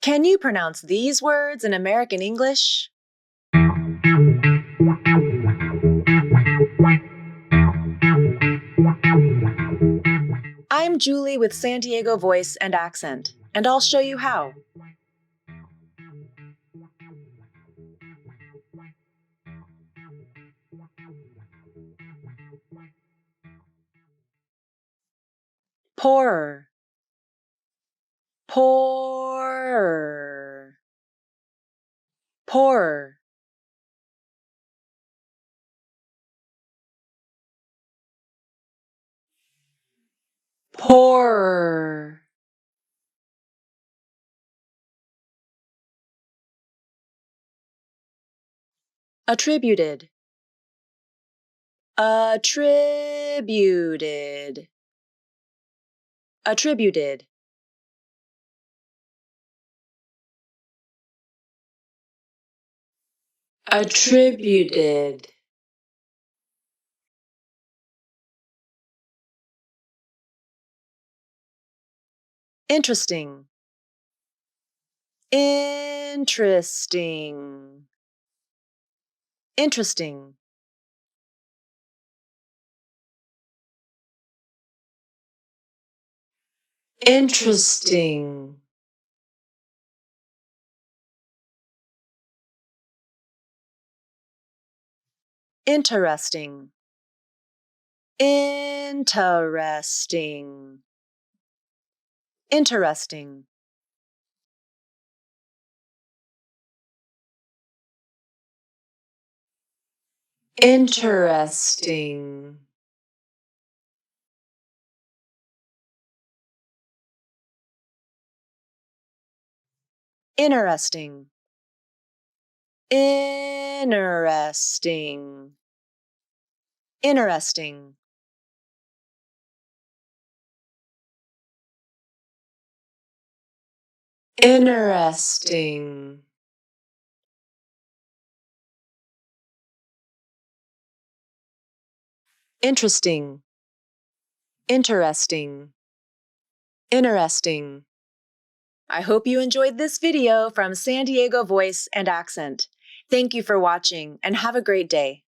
Can you pronounce these words in American English? I'm Julie with San Diego voice and accent, and I'll show you how. Poorer, poorer, poorer. Poorer. Attributed, attributed, attributed. Attributed. Interesting, interesting, interesting. Interesting. Interesting. Interesting. Interesting. Interesting. Interesting. Interesting. Interesting. Interesting. Interesting. Interesting. Interesting. I hope you enjoyed this video from San Diego Voice and Accent. Thank you for watching and have a great day.